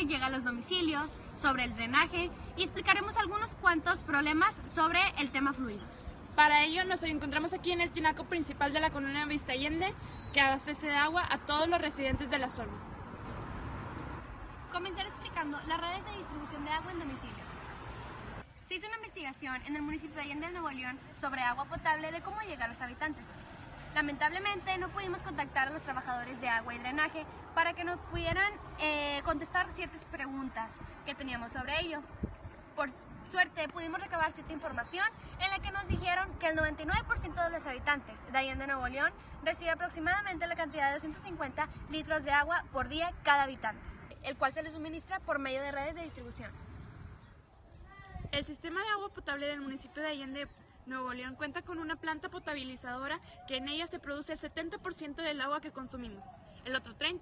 llega a los domicilios, sobre el drenaje y explicaremos algunos cuantos problemas sobre el tema fluidos. Para ello nos encontramos aquí en el tinaco principal de la colonia Vista Allende, que abastece de agua a todos los residentes de la zona. Comenzaré explicando las redes de distribución de agua en domicilios. Se hizo una investigación en el municipio de Allende, Nuevo León, sobre agua potable de cómo llega a los habitantes. Lamentablemente no pudimos contactar a los trabajadores de agua y drenaje para que nos pudieran contestar ciertas preguntas que teníamos sobre ello. Por suerte pudimos recabar cierta información en la que nos dijeron que el 99% de los habitantes de Allende, Nuevo León recibe aproximadamente la cantidad de 250 litros de agua por día cada habitante, el cual se les suministra por medio de redes de distribución. El sistema de agua potable del municipio de Allende, Nuevo León, cuenta con una planta potabilizadora que en ella se produce el 70% del agua que consumimos, el otro 30%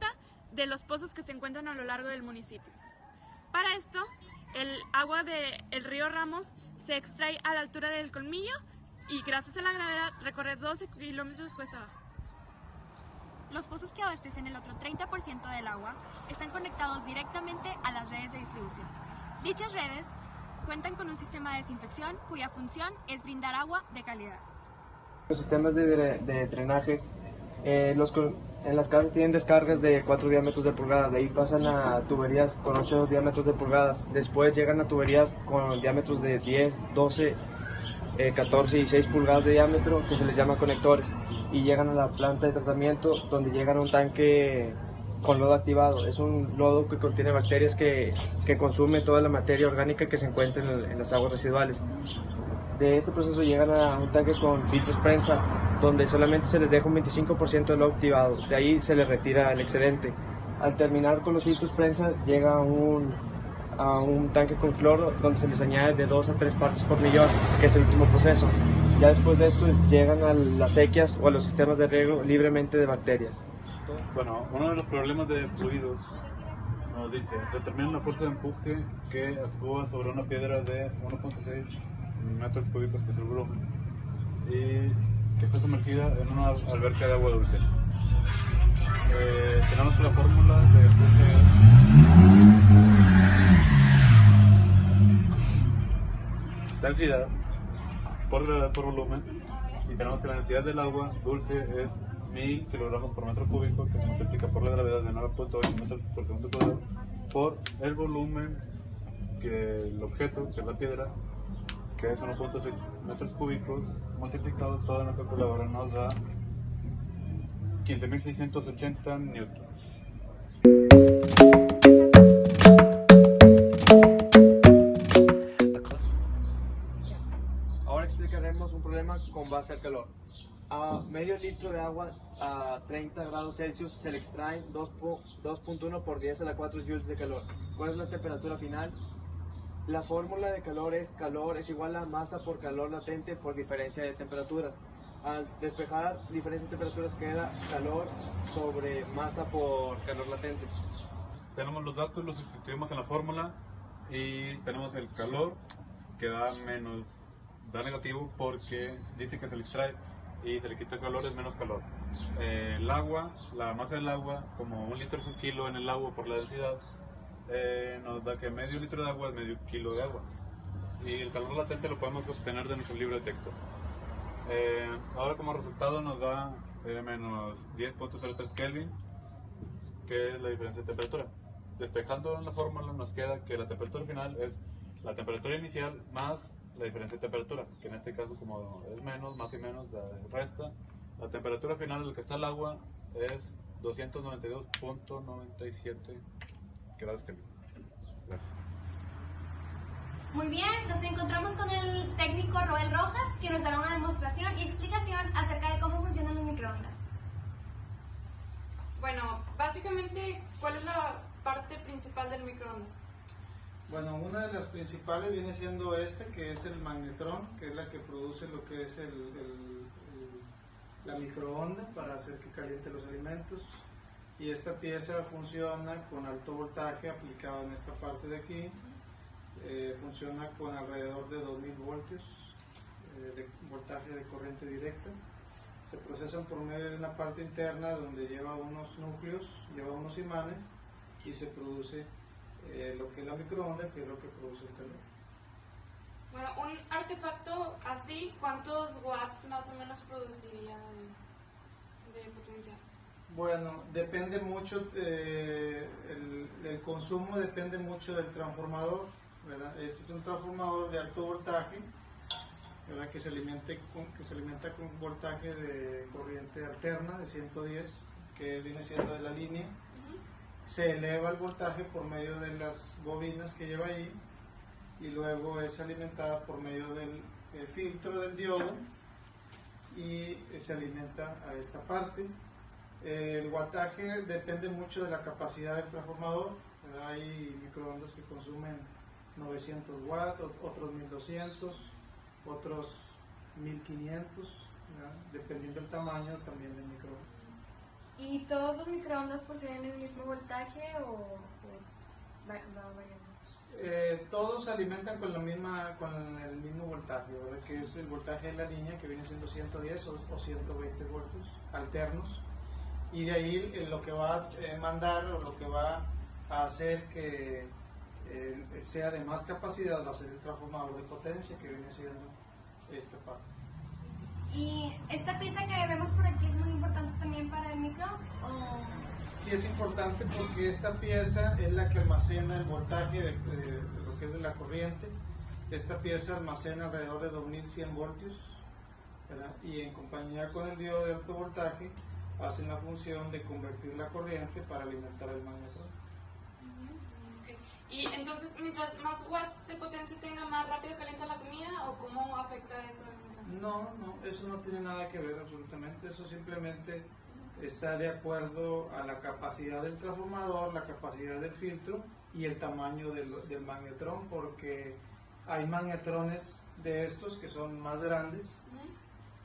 de los pozos que se encuentran a lo largo del municipio. Para esto, el agua del río Ramos se extrae a la altura del Colmillo y gracias a la gravedad recorre 12 kilómetros cuesta abajo. Los pozos que abastecen el otro 30% del agua están conectados directamente a las redes de distribución. Dichas redes cuentan con un sistema de desinfección cuya función es brindar agua de calidad. Los sistemas de drenaje en las casas tienen descargas de 4 diámetros de pulgadas, de ahí pasan a tuberías con 8 diámetros de pulgadas, después llegan a tuberías con diámetros de 10, 12, 14 y 6 pulgadas de diámetro, que se les llama conectores, y llegan a la planta de tratamiento donde llegan a un tanque con lodo activado. Es un lodo que contiene bacterias que consume toda la materia orgánica que se encuentra en las aguas residuales. De este proceso llegan a un tanque con filtros prensa, donde solamente se les deja un 25% de lodo activado, de ahí se les retira el excedente. Al terminar con los filtros prensa llega a un tanque con cloro, donde se les añade de 2 a 3 partes por millón, que es el último proceso. Ya después de esto llegan a las sequías o a los sistemas de riego libremente de bacterias. Bueno, uno de los problemas de fluidos nos dice, determina una fuerza de empuje que actúa sobre una piedra de 1.6 metros cúbicos, que es el volumen, y que está sumergida en una alberca de agua dulce. Tenemos la fórmula de empuje densidad por gravedad por volumen, y tenemos que la densidad del agua dulce es 1000 kilogramos por metro cúbico, que se multiplica por la gravedad de 9.8 metros por segundo cuadrado por el volumen que el objeto, que es la piedra, que es 1.6 metros cúbicos, multiplicado todo en la calculadora nos da 15.680 newtons. Ahora explicaremos un problema con base al calor. A medio litro de agua a 30 grados Celsius se le extraen 2.1 por 10 a la 4 joules de calor. ¿Cuál es la temperatura final? La fórmula de calor es igual a masa por calor latente por diferencia de temperaturas. Al despejar diferencia de temperaturas queda calor sobre masa por calor latente. Tenemos los datos, los escribimos en la fórmula y tenemos el calor que da negativo porque dice que se le extrae y se le quita calor, es menos calor. El agua, la masa del agua, como 1 litro es 1 kilo en el agua por la densidad, nos da que medio litro de agua es medio kilo de agua. Y el calor latente lo podemos obtener de nuestro libro de texto. Ahora como resultado nos da menos 10.03 Kelvin, que es la diferencia de temperatura. Despejando en la fórmula nos queda que la temperatura final es la temperatura inicial más la diferencia de temperatura, que en este caso como es menos, más y menos resta. La temperatura final en la que está el agua es 292.97 grados Kelvin. Gracias. Muy bien, nos encontramos con el técnico Roel Rojas, que nos dará una demostración y explicación acerca de cómo funcionan los microondas. Bueno, básicamente, ¿cuál es la parte principal del microondas? Bueno, una de las principales viene siendo que es el magnetrón, que es la que produce lo que es la microonda para hacer que caliente los alimentos. Y esta pieza funciona con alto voltaje aplicado en esta parte de aquí. Funciona con alrededor de 2000 voltios de voltaje de corriente directa. Se procesan por medio de una parte interna donde lleva unos núcleos, lleva unos imanes y se produce lo que es la microonda, que es lo que produce el calor. Bueno, un artefacto así, ¿cuántos watts más o menos produciría de potencia? Bueno, depende mucho, el consumo depende mucho del transformador, ¿verdad? Este es un transformador de alto voltaje, ¿verdad? Que se alimenta con voltaje de corriente alterna de 110, que viene siendo de la línea. Se eleva el voltaje por medio de las bobinas que lleva ahí y luego es alimentada por medio del filtro del diodo y se alimenta a esta parte. El wattaje depende mucho de la capacidad del transformador, ¿verdad? Hay microondas que consumen 900 watts, otros 1200, otros 1500, ¿verdad? Dependiendo del tamaño también del microondas. ¿Y todos los microondas poseen el mismo voltaje o pues va variando? Todos se alimentan con el mismo voltaje, ¿verdad? Que es el voltaje de la línea, que viene siendo 110 o 120 voltios alternos, y de ahí lo que va a mandar o lo que va a hacer que sea de más capacidad va a ser el transformador de potencia, que viene siendo esta parte. ¿Y esta pieza que vemos por aquí es muy importante también para el micro? Sí, es importante porque esta pieza es la que almacena el voltaje de lo que es de la corriente. Esta pieza almacena alrededor de 2100 voltios, ¿verdad? Y en compañía con el diodo de alto voltaje hacen la función de convertir la corriente para alimentar el magnetrón. Okay. Y entonces, mientras más watts de potencia tenga, más rápido calienta la comida, ¿o cómo afecta eso? No, eso no tiene nada que ver absolutamente, eso simplemente está de acuerdo a la capacidad del transformador, la capacidad del filtro y el tamaño del magnetrón, porque hay magnetrones de estos que son más grandes,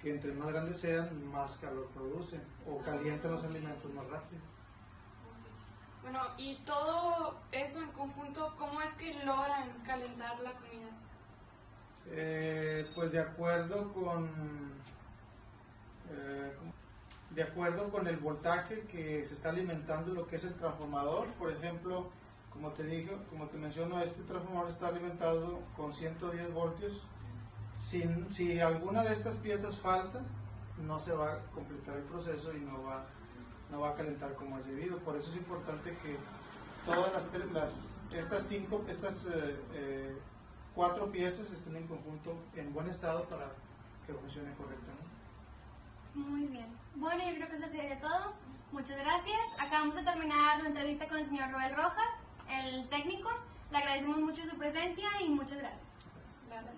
que entre más grandes sean, más calor producen o calientan los alimentos más rápido. Bueno, y todo eso en conjunto, ¿cómo es que logran calentar la comida? Pues de acuerdo con el voltaje que se está alimentando lo que es el transformador. Por ejemplo, como te menciono, este transformador está alimentado con 110 voltios. Si alguna de estas piezas falta, no se va a completar el proceso y no va a calentar como es debido. Por eso es importante que todas estas 4 piezas estén en conjunto en buen estado para que funcione correctamente. Muy bien. Bueno, yo creo que eso sería todo. Muchas gracias. Acabamos de terminar la entrevista con el señor Roel Rojas, el técnico. Le agradecemos mucho su presencia y muchas gracias. Gracias.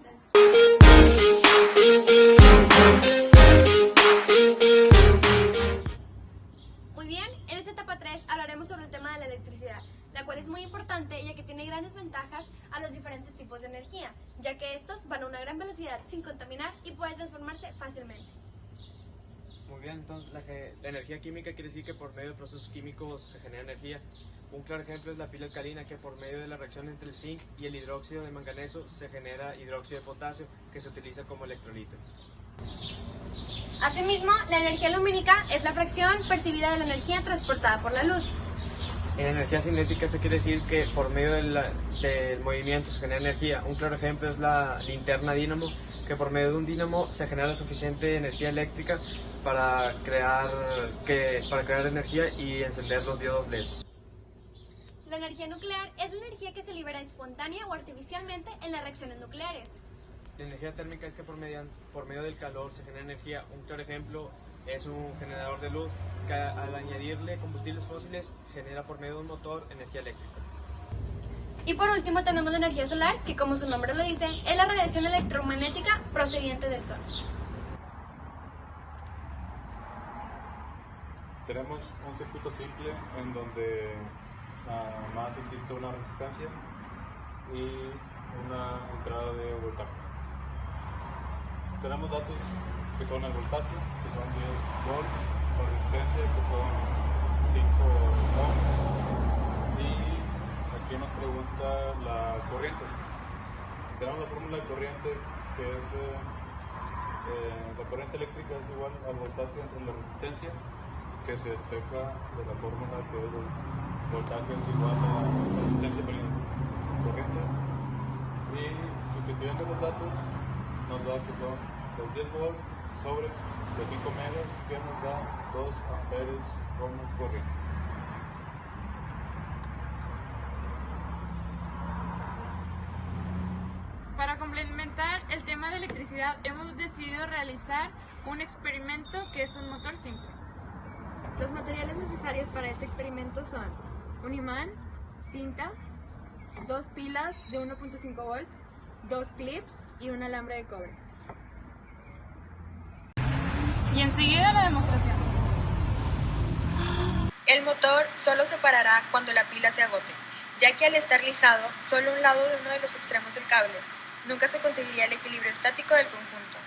Muy bien, en esta etapa 3 hablaremos sobre el tema de la electricidad, la cual es muy importante ya que tiene grandes ventajas a los diferentes tipos de energía, ya que estos van a una gran velocidad sin contaminar y pueden transformarse fácilmente. Muy bien, entonces la energía química quiere decir que por medio de procesos químicos se genera energía. Un claro ejemplo es la pila alcalina, que por medio de la reacción entre el zinc y el hidróxido de manganeso se genera hidróxido de potasio, que se utiliza como electrolito. Asimismo, la energía lumínica es la fracción percibida de la energía transportada por la luz. En energía cinética esto quiere decir que por medio del movimiento se genera energía. Un claro ejemplo es la linterna dínamo, que por medio de un dínamo se genera la suficiente energía eléctrica para crear energía y encender los diodos LED. La energía nuclear es la energía que se libera espontánea o artificialmente en las reacciones nucleares. La energía térmica es que por medio del calor se genera energía. Un claro ejemplo es un generador de luz que al añadirle combustibles fósiles genera por medio de un motor energía eléctrica. Y por último tenemos la energía solar, que como su nombre lo dice, es la radiación electromagnética procedente del sol. Tenemos un circuito simple en donde nada más existe una resistencia y una entrada de voltaje. Tenemos datos que son el voltaje, que son 10 volts, la resistencia, que son 5 ohms, y aquí nos pregunta la corriente. Tenemos la fórmula de corriente, que es la corriente eléctrica es igual al voltaje entre la resistencia, que se despeja de la fórmula que es el voltaje es igual a la resistencia por Viendo los datos, nos da que son los 10 volts sobre los 5 megas, que nos da 2 amperes como corriente. Para complementar el tema de electricidad, hemos decidido realizar un experimento que es un motor simple. Los materiales necesarios para este experimento son un imán, cinta, 2 pilas de 1.5 volts, 2 clips y un alambre de cobre. Y enseguida la demostración. El motor solo se parará cuando la pila se agote, ya que al estar lijado, solo un lado de uno de los extremos del cable, nunca se conseguiría el equilibrio estático del conjunto.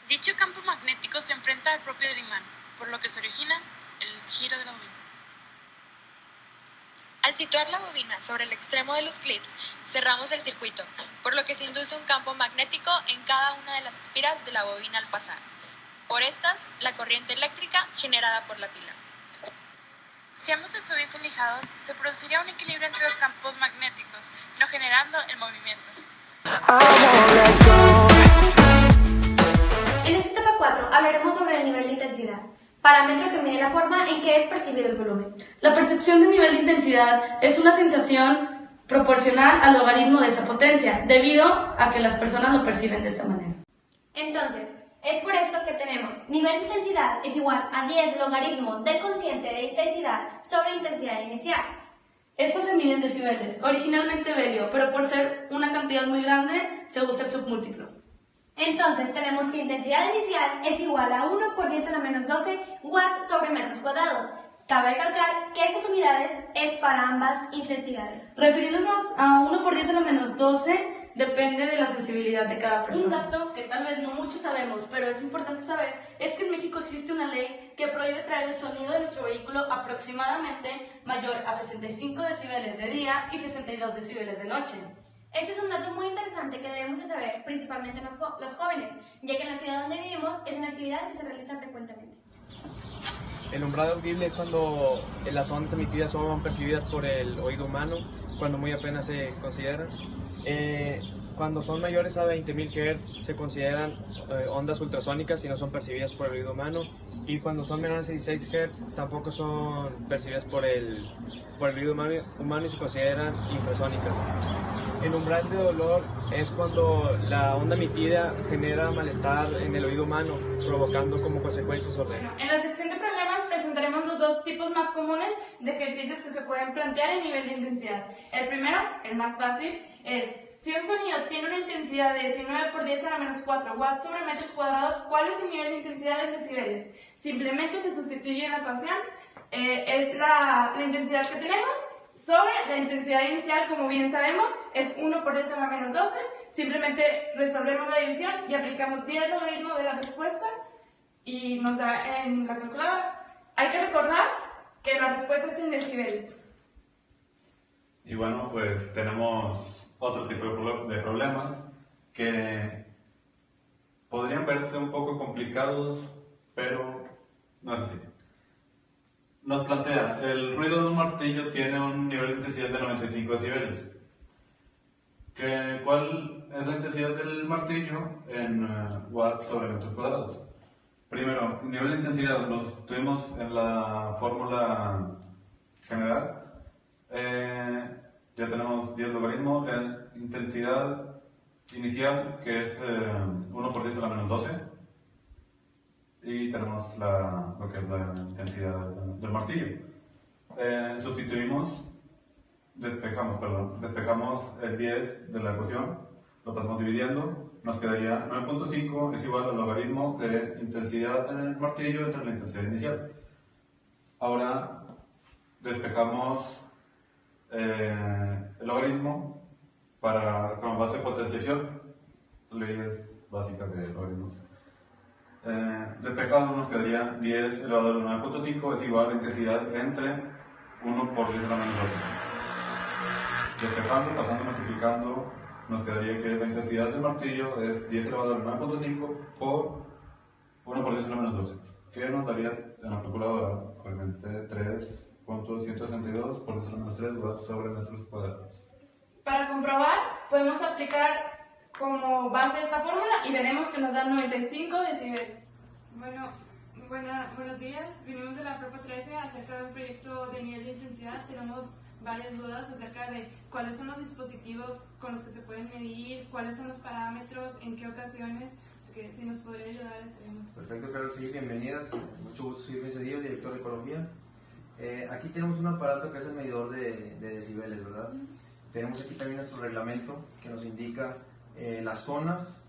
Dicho campo magnético se enfrenta al propio del imán, por lo que se origina el giro de la bobina. Al situar la bobina sobre el extremo de los clips, cerramos el circuito, por lo que se induce un campo magnético en cada una de las espiras de la bobina al pasar. Por estas, la corriente eléctrica generada por la pila. Si ambos estuviesen lijados, se produciría un equilibrio entre los campos magnéticos, no generando el movimiento. En esta etapa 4 hablaremos sobre el nivel de intensidad, parámetro que mide la forma en que es percibido el volumen. La percepción de nivel de intensidad es una sensación proporcional al logaritmo de esa potencia, debido a que las personas lo perciben de esta manera. Entonces, es por esto que tenemos nivel de intensidad es igual a 10 logaritmo del cociente de intensidad sobre intensidad inicial. Esto se mide en decibeles, originalmente velio, pero por ser una cantidad muy grande se usa el submúltiplo. Entonces tenemos que intensidad inicial es igual a 1 por 10 a la menos 12 watts sobre metros cuadrados. Cabe recalcar que estas unidades es para ambas intensidades. Referirnos a 1 por 10 a la menos 12 depende de la sensibilidad de cada persona. Un dato que tal vez no muchos sabemos, pero es importante saber, es que en México existe una ley que prohíbe traer el sonido de nuestro vehículo aproximadamente mayor a 65 decibeles de día y 62 decibeles de noche. Este es un dato muy interesante que debemos de saber, principalmente los jóvenes, ya que en la ciudad donde vivimos es una actividad que se realiza frecuentemente. El umbral audible es cuando las ondas emitidas son percibidas por el oído humano, cuando muy apenas se consideran. Cuando son mayores a 20.000 Hz se consideran ondas ultrasónicas y no son percibidas por el oído humano. Y cuando son menores a 16 Hz tampoco son percibidas por el oído humano y se consideran infrasónicas. El umbral de dolor es cuando la onda emitida genera malestar en el oído humano, provocando como consecuencia sordera. En la sección de problemas presentaremos los dos tipos más comunes de ejercicios que se pueden plantear en nivel de intensidad. El primero, el más fácil, es si un sonido tiene una intensidad de 19 por 10 a la menos 4 watts sobre metros cuadrados, ¿cuál es el nivel de intensidad en decibeles? Simplemente se sustituye en la ecuación, es la intensidad que tenemos sobre la intensidad inicial, como bien sabemos, es 1 por 10 a la menos 12. Simplemente resolvemos la división y aplicamos 10 logaritmo de la respuesta y nos da en la calculadora. Hay que recordar que la respuesta es en decibeles. Y bueno, pues tenemos otro tipo de problemas que podrían verse un poco complicados, pero no es así. Nos plantea, el ruido de un martillo tiene un nivel de intensidad de 95 decibeles. ¿Cuál es la intensidad del martillo en watts sobre metros cuadrados? Primero, nivel de intensidad los tuvimos en la fórmula general. Ya tenemos 10 logaritmos de intensidad inicial, que es 1 por 10 a la menos 12. Y tenemos lo que es la intensidad del martillo. Despejamos el 10 de la ecuación, lo pasamos dividiendo, nos quedaría 9.5 es igual al logaritmo de intensidad en el martillo entre la intensidad inicial. Ahora despejamos el logaritmo con base de potenciación, leyes básicas de logaritmos. Despejado nos quedaría 10 elevado al 9.5 es igual a la intensidad entre 1 por 10 a la menos 12. Despejando, pasando, multiplicando, nos quedaría que la intensidad del martillo es 10 elevado al 9.5 por 1 por 10 a la menos 12, que nos daría en la calculadora, obviamente, 3.162 por 10 a la menos 3 watts sobre metros cuadrados. Para comprobar, podemos aplicar como base esta fórmula y veremos que nos da 95 decibeles. Bueno, buenos días. Vinimos de la Prepa 13 acerca de un proyecto de nivel de intensidad. Tenemos varias dudas acerca de cuáles son los dispositivos con los que se pueden medir, cuáles son los parámetros, en qué ocasiones. Es que si nos podría ayudar, estaríamos. Perfecto, claro, sí, bienvenidas. Mucho gusto, soy Luis Cedillo, director de Ecología. Aquí tenemos un aparato que es el medidor de decibeles, ¿verdad? Tenemos aquí también nuestro reglamento que nos indica las zonas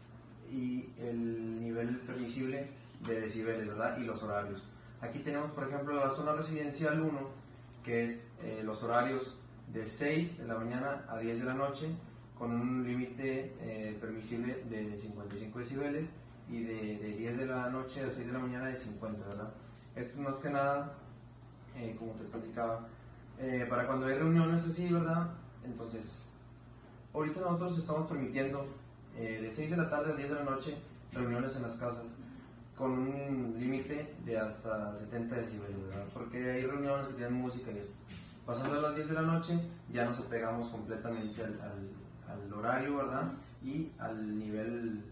y el nivel permisible de decibeles, ¿verdad? Y los horarios. Aquí tenemos, por ejemplo, la zona residencial 1, que es los horarios de 6 de la mañana a 10 de la noche, con un límite permisible de 55 decibeles y de 10 de la noche a 6 de la mañana de 50, ¿verdad? Esto es más que nada, como te platicaba, para cuando hay reuniones así, ¿verdad? Entonces, ahorita nosotros estamos permitiendo de 6 de la tarde a 10 de la noche reuniones en las casas con un límite de hasta 70 decibeles, ¿verdad? Porque hay reuniones que tienen música y esto. Pasando a las 10 de la noche ya nos apegamos completamente al horario, ¿verdad? Y al nivel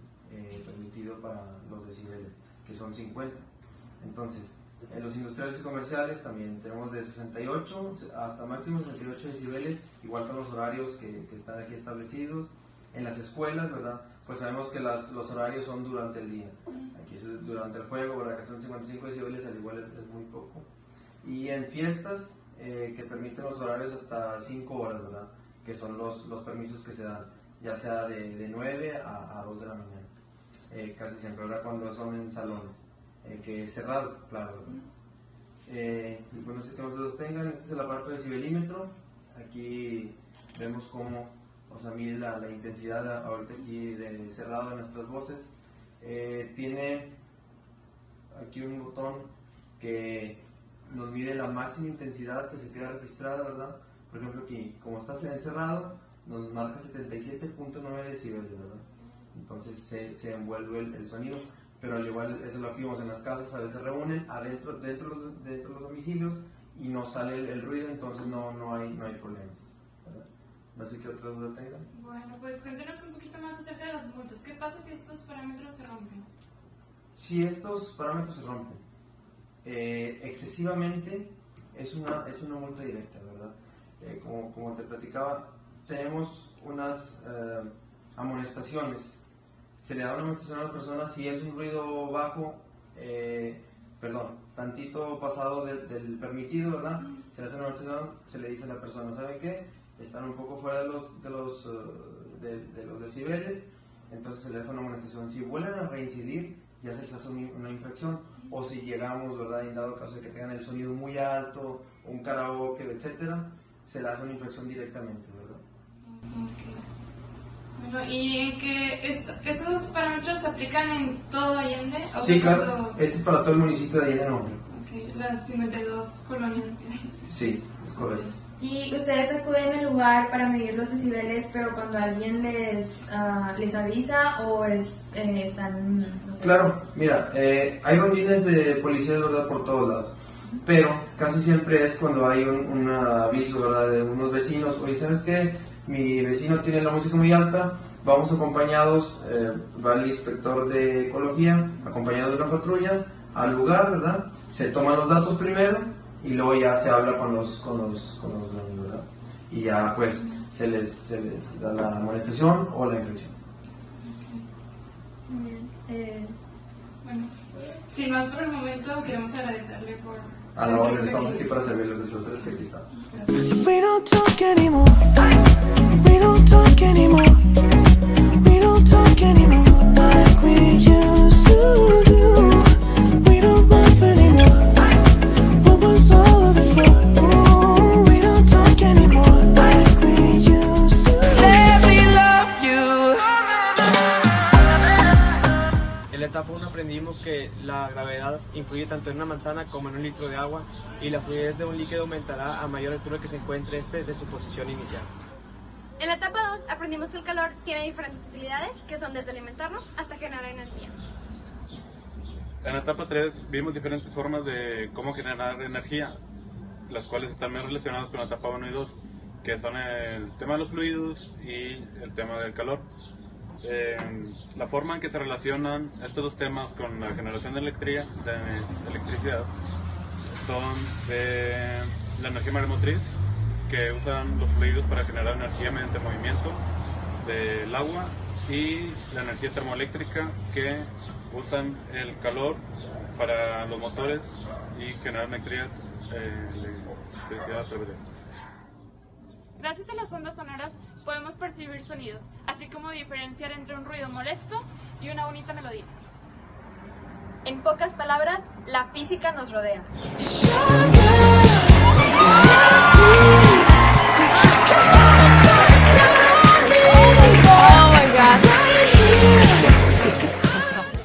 permitido para los decibeles, que son 50. Entonces, en los industriales y comerciales también tenemos de 68 hasta máximo 68 decibeles, igual con los horarios que están aquí establecidos. En las escuelas, ¿verdad? Pues sabemos que los horarios son durante el día. Aquí es durante el juego, ¿verdad? Que son 55 decibeles, al igual es muy poco. Y en fiestas, que permiten los horarios hasta 5 horas, ¿verdad? Que son los permisos que se dan, ya sea de 9 a 2 de la mañana. Casi siempre, ¿verdad? Cuando son en salones, que es cerrado, claro, ¿verdad? Y bueno, si que ustedes tengan, este es el aparato de decibelímetro. Aquí vemos cómo mide la intensidad ahorita aquí de cerrado de nuestras voces. Tiene aquí un botón que nos mide la máxima intensidad que se queda registrada, ¿verdad? Por ejemplo, aquí, como está encerrado, nos marca 77.9 decibeles, ¿verdad? Entonces se envuelve el sonido, pero al igual eso lo que vimos en las casas, a veces se reúnen dentro de los domicilios y no sale el ruido, entonces no hay problemas, ¿verdad? No sé qué otra duda tengan. Bueno, pues cuéntenos un poquito más acerca de las multas. ¿Qué pasa si estos parámetros se rompen? Si estos parámetros se rompen excesivamente, es una multa directa, ¿verdad? Como te platicaba, tenemos unas amonestaciones. Se le da una amonestación a la persona si es un ruido bajo, tantito pasado del permitido, ¿verdad? Se le hace una amonestación, se le dice a la persona, ¿sabe qué? Están un poco fuera de los decibeles, entonces se le da una amonestación. Si vuelven a reincidir, ya se les hace una infracción. O si llegamos, ¿verdad? En dado caso de que tengan el sonido muy alto, un karaoke, etcétera, se le hace una infracción directamente, ¿verdad? Okay. Bueno, ¿y que esos parámetros se aplican en todo Allende? Sí, claro. Este es para todo el municipio de Allende Nuevo. Okay, las 52 colonias. Sí, es correcto. Y ustedes acuden al lugar para medir los decibeles, pero cuando alguien les avisa o están... No sé. Claro, mira, hay rondines de policías, ¿verdad? Por todos lados, pero casi siempre es cuando hay un aviso, ¿verdad? De unos vecinos, oye, ¿sabes qué? Mi vecino tiene la música muy alta, vamos acompañados, va el inspector de ecología, acompañado de una patrulla, al lugar, ¿verdad? Se toman los datos primero, y luego ya se habla con los dueños, ¿verdad? Y ya pues se les da la amonestación o la infracción. Bueno, sin más por el momento, queremos agradecerle por... A la orden, estamos aquí para servirles de los tres que aquí están. We don't talk anymore. We don't talk anymore. We don't talk anymore like we used to do. We don't laugh anymore. What was all of it for? Oh, we don't talk anymore like we used to. Let me love you. En la etapa 1 aprendimos que la gravedad influye tanto en una manzana como en un litro de agua y la fluidez de un líquido aumentará a mayor altura que se encuentre de su posición inicial. En la etapa 2 aprendimos que el calor tiene diferentes utilidades, que son desde alimentarnos hasta generar energía. En la etapa 3 vimos diferentes formas de cómo generar energía, las cuales están muy relacionadas con la etapa 1 y 2, que son el tema de los fluidos y el tema del calor. La forma en que se relacionan estos dos temas con la generación de electricidad son de la energía maremotriz, que usan los fluidos para generar energía mediante movimiento del agua, y la energía termoeléctrica, que usan el calor para los motores y generar electricidad a través de esto. Gracias a las ondas sonoras podemos percibir sonidos, así como diferenciar entre un ruido molesto y una bonita melodía. En pocas palabras, la física nos rodea. Sugar.